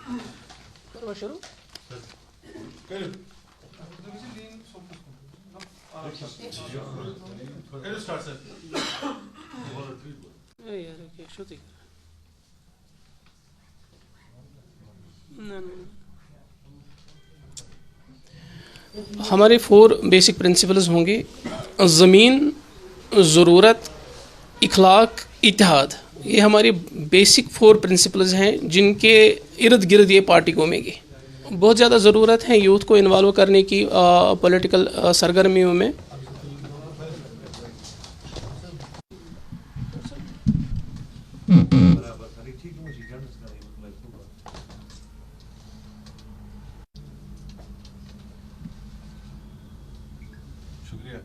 करवा शुरू। हमारे 4 बेसिक प्रिंसिपल्स होंगे। ज़मीन, ज़रूरत, इखलाक, इत्तेहाद। ये हमारी बेसिक 4 प्रिंसिपल्स हैं जिनके इर्द गिर्द ये पार्टी घूमेगी। बहुत ज़्यादा ज़रूरत है यूथ को इन्वॉल्व करने की पॉलिटिकल सरगर्मियों में। शुक्रिया।